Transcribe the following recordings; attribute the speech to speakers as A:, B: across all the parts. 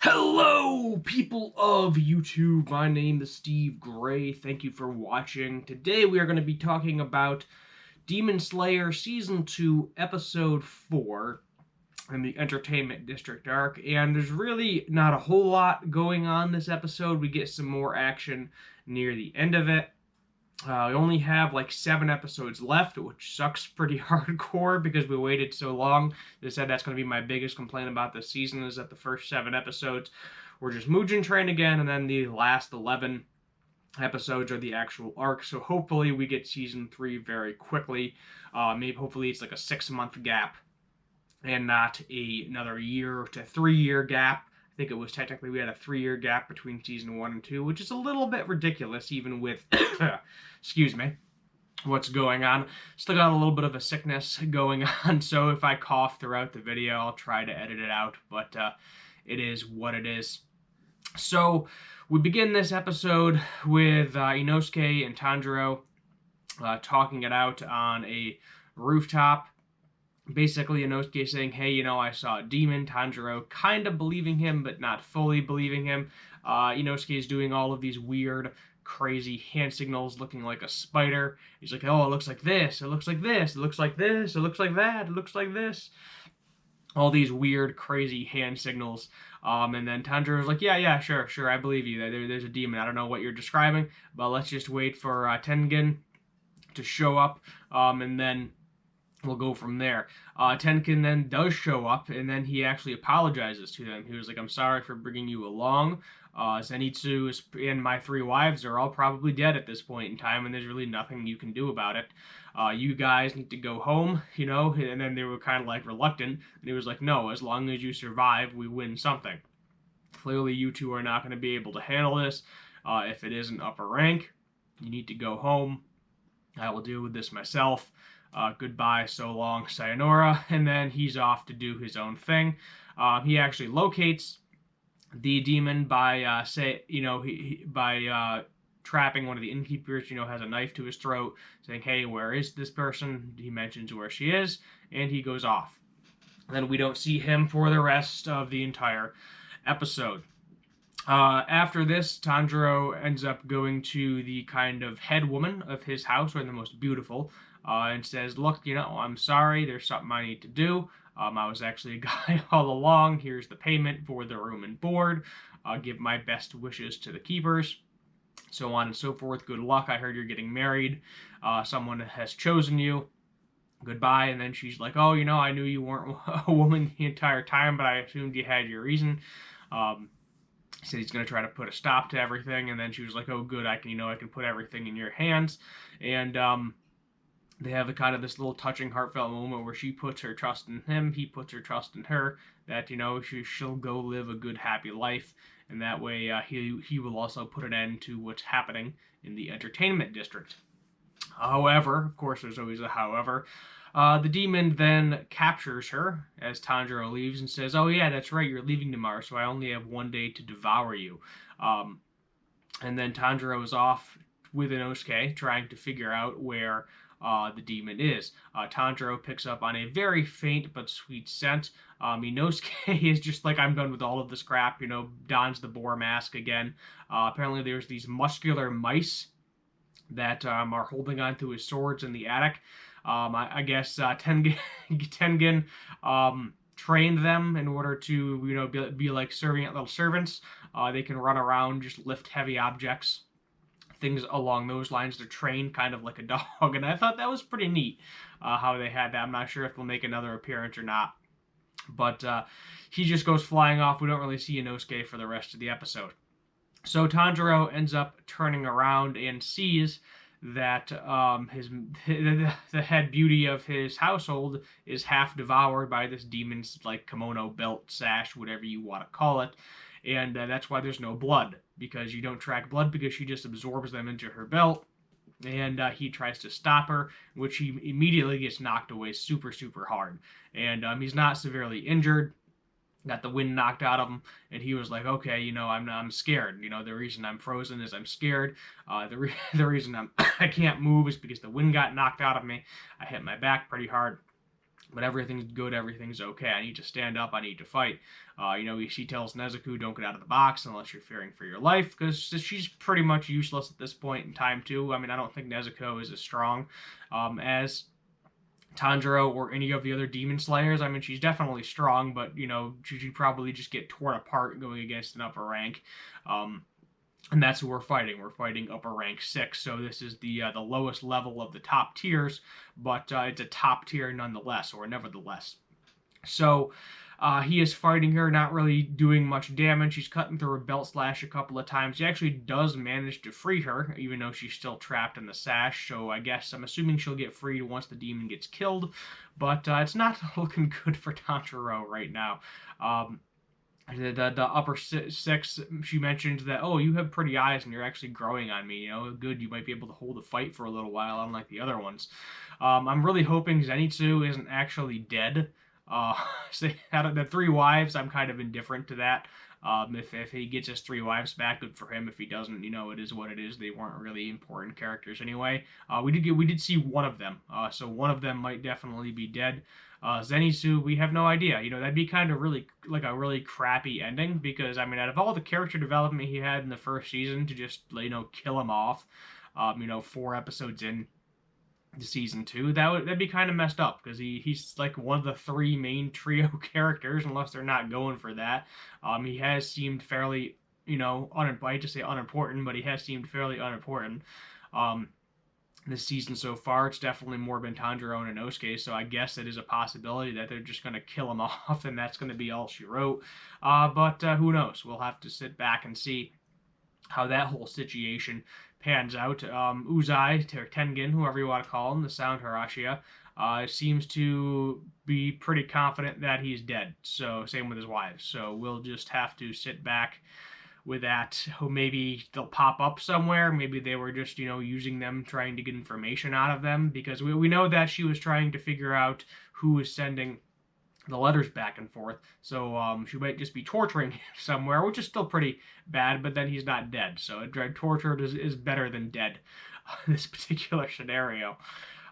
A: Hello, people of YouTube. My name is Steve Gray. Thank you for watching. Today we are going to be talking about Demon Slayer Season 2, Episode 4 in the Entertainment District arc. And there's really not a whole lot going on this episode. We get some more action near the end of it. We only have like 7 episodes left, which sucks pretty hardcore because we waited so long. They said that's going to be my biggest complaint about this season is that the first 7 episodes were just Mugen Train again, and then the last 11 episodes are the actual arc. So hopefully we get season 3 very quickly. Maybe hopefully it's like a 6 month gap and not another year to 3 year gap. I think it was technically we had a 3 year gap between season 1 and 2, which is a little bit ridiculous even with excuse me, what's going on. Still got a little bit of a sickness going on, so if I cough throughout the video, I'll try to edit it out, but it is what it is. So we begin this episode with Inosuke and Tanjiro talking it out on a rooftop. Basically, Inosuke saying, hey, I saw a demon. Tanjiro kind of believing him, but not fully believing him. Inosuke is doing all of these weird, crazy hand signals looking like a spider. He's like, oh, it looks like this, it looks like this, it looks like this, it looks like that, it looks like this. All these weird, crazy hand signals. And then Tanjiro's like, yeah, sure, I believe you. There's a demon. I don't know what you're describing, but let's just wait for Tengen to show up, and then we'll go from there. Tenkin then does show up, and then he actually apologizes to them. He was like, I'm sorry for bringing you along. Zenitsu and my 3 wives are all probably dead at this point in time, and there's really nothing you can do about it. You guys need to go home, and then they were kind of like reluctant, and he was like, no, as long as you survive, we win something. Clearly, you two are not going to be able to handle this. If it isn't upper rank, you need to go home. I will deal with this myself. Goodbye, so long, sayonara, and then he's off to do his own thing. He actually locates the demon by trapping one of the innkeepers. Has a knife to his throat, saying, "Hey, where is this person?" He mentions where she is, and he goes off. Then we don't see him for the rest of the entire episode. After this, Tanjiro ends up going to the kind of head woman of his house, or the most beautiful, and says, look, I'm sorry, there's something I need to do. I was actually a guy all along. Here's the payment for the room and board. Give my best wishes to the keepers, so on and so forth. Good luck. I heard you're getting married. Someone has chosen you. Goodbye. And then she's like, oh, I knew you weren't a woman the entire time, but I assumed you had your reason. He said he's going to try to put a stop to everything, and then she was like, oh, good, I can put everything in your hands. And they have a kind of this little touching, heartfelt moment where she puts her trust in him, he puts her trust in her, that she'll go live a good, happy life, and that way he will also put an end to what's happening in the entertainment district. However, of course, there's always a however. The demon then captures her as Tanjiro leaves and says, oh yeah, that's right, you're leaving tomorrow, so I only have one day to devour you. And then Tanjiro is off with Inosuke trying to figure out where the demon is. Tanjiro picks up on a very faint but sweet scent. Inosuke is just like, I'm done with all of this crap, dons the boar mask again. Apparently there's these muscular mice that are holding on to his swords in the attic. I guess Tengen trained them in order to be like serving little servants. They can run around, just lift heavy objects, things along those lines. They're trained kind of like a dog, and I thought that was pretty neat how they had that. I'm not sure if they'll make another appearance or not, but he just goes flying off. We don't really see Inosuke for the rest of the episode. So Tanjiro ends up turning around and sees that the head beauty of his household is half devoured by this demon's like kimono, belt, sash, whatever you want to call it, and that's why there's no blood, because you don't track blood, because she just absorbs them into her belt. And he tries to stop her, which he immediately gets knocked away super, super hard. And he's not severely injured, got the wind knocked out of him, and he was like, okay, I'm scared. The reason I'm frozen is I'm scared. The reason I can't move is because the wind got knocked out of me. I hit my back pretty hard. but everything's good, everything's okay. I need to stand up, I need to fight. She tells Nezuko, don't get out of the box unless you're fearing for your life, because she's pretty much useless at this point in time, too. I mean, I don't think Nezuko is as strong as Tanjiro or any of the other demon slayers. I mean, she's definitely strong, but, she'd probably just get torn apart going against an upper rank. And that's who we're fighting. We're fighting upper rank 6. So this is the lowest level of the top tiers, but it's a top tier nonetheless, or nevertheless. So he is fighting her, not really doing much damage. He's cutting through a belt slash a couple of times. He actually does manage to free her, even though she's still trapped in the sash. So I'm assuming she'll get freed once the demon gets killed. But it's not looking good for Tanjiro right now. The upper 6, she mentioned that, oh, you have pretty eyes and you're actually growing on me. Good, you might be able to hold a fight for a little while, unlike the other ones. I'm really hoping Zenitsu isn't actually dead. Out of the 3 wives, I'm kind of indifferent to that. If he gets his 3 wives back, good for him. If he doesn't, it is what it is. They weren't really important characters anyway. We did see one of them, so one of them might definitely be dead. Zenitsu, we have no idea. That'd be kind of really like a really crappy ending, because I mean, out of all the character development he had in the first season, to just kill him off, 4 episodes in to season 2, that'd be kind of messed up, because he's like one of the 3 main trio characters, unless they're not going for that. He has seemed fairly, I hate to say unimportant, but he has seemed fairly unimportant. This season so far, it's definitely more been Tanjiro and Inosuke, so I guess it is a possibility that they're just going to kill him off, and that's going to be all she wrote. But who knows? We'll have to sit back and see how that whole situation pans out. Uzai, Tengen, whoever you want to call him, the Sound Hirashia, seems to be pretty confident that he's dead. So, same with his wives. So, we'll just have to sit back with that. Maybe they'll pop up somewhere. Maybe they were just, using them, trying to get information out of them, because we know that she was trying to figure out who was sending the letters back and forth. So she might just be torturing him somewhere, which is still pretty bad, but then he's not dead. So tortured is better than dead in this particular scenario.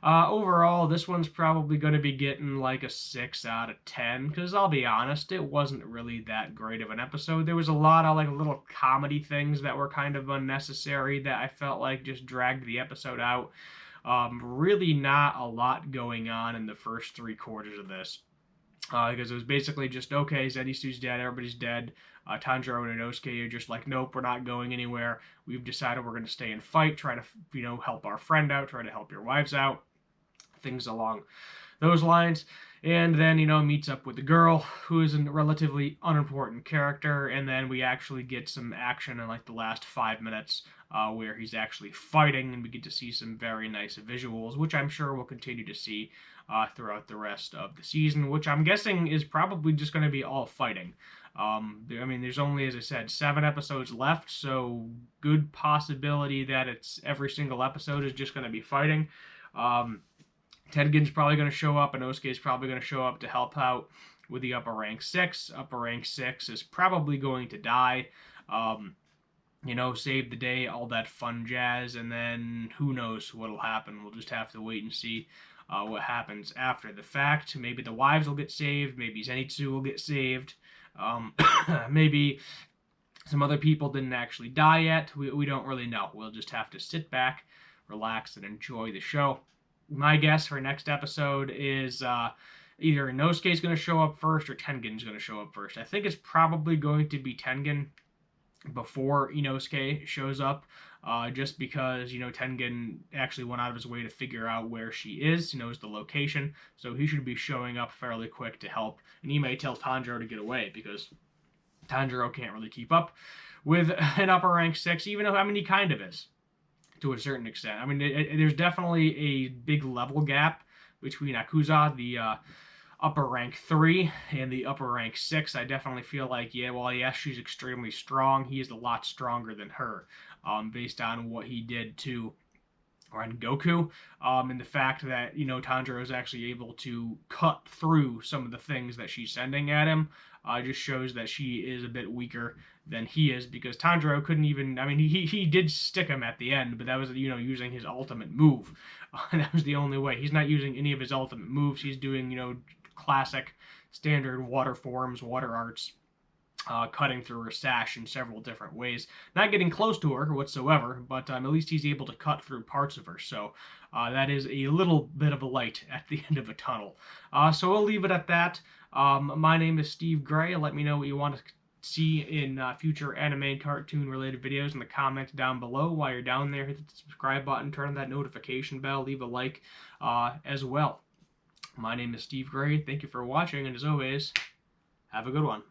A: Overall, this one's probably going to be getting like a 6 out of 10, because I'll be honest, it wasn't really that great of an episode. There was a lot of like little comedy things that were kind of unnecessary that I felt like just dragged the episode out. Really not a lot going on in the first 3/4 of this. Because it was basically just, okay, Zenitsu's dead, everybody's dead. Tanjiro and Inosuke are just like, nope, we're not going anywhere. We've decided we're going to stay and fight, try to, help our friend out, try to help your wives out. Things along those lines. And then, meets up with the girl, who is a relatively unimportant character, and then we actually get some action in like the last 5 minutes, where he's actually fighting, and we get to see some very nice visuals, which I'm sure we'll continue to see throughout the rest of the season, which I'm guessing is probably just going to be all fighting. There's only, as I said, 7 episodes left, so good possibility that it's every single episode is just going to be fighting. Tengen's probably going to show up, and Inosuke is probably going to show up to help out with the upper rank 6. Upper rank 6 is probably going to die. Save the day, all that fun jazz, and then who knows what'll happen. We'll just have to wait and see what happens after the fact. Maybe the wives will get saved. Maybe Zenitsu will get saved. Maybe some other people didn't actually die yet. We don't really know. We'll just have to sit back, relax, and enjoy the show. My guess for next episode is either Inosuke's going to show up first or Tengen's going to show up first. I think it's probably going to be Tengen before Inosuke shows up, just because, Tengen actually went out of his way to figure out where she is. He knows the location, so he should be showing up fairly quick to help. And he may tell Tanjiro to get away, because Tanjiro can't really keep up with an upper rank 6, even though, he kind of is, to a certain extent. There's definitely a big level gap between Akuza, the upper rank 3, and the upper rank 6. I definitely feel like, yes, she's extremely strong. He is a lot stronger than her, based on what he did to Goku, and the fact that, Tanjiro is actually able to cut through some of the things that she's sending at him. just shows that she is a bit weaker than he is, because Tanjiro couldn't even, I mean, he did stick him at the end, but that was, using his ultimate move. That was the only way. He's not using any of his ultimate moves. He's doing, classic standard water forms, water arts, cutting through her sash in several different ways. Not getting close to her whatsoever, but at least he's able to cut through parts of her. So that is a little bit of a light at the end of a tunnel. So we'll leave it at that. My name is Steve Gray. Let me know what you want to see in future anime and cartoon related videos in the comments down below. While you're down there, hit the subscribe button, turn on that notification bell, leave a like as well. My name is Steve Gray. Thank you for watching, and as always, have a good one.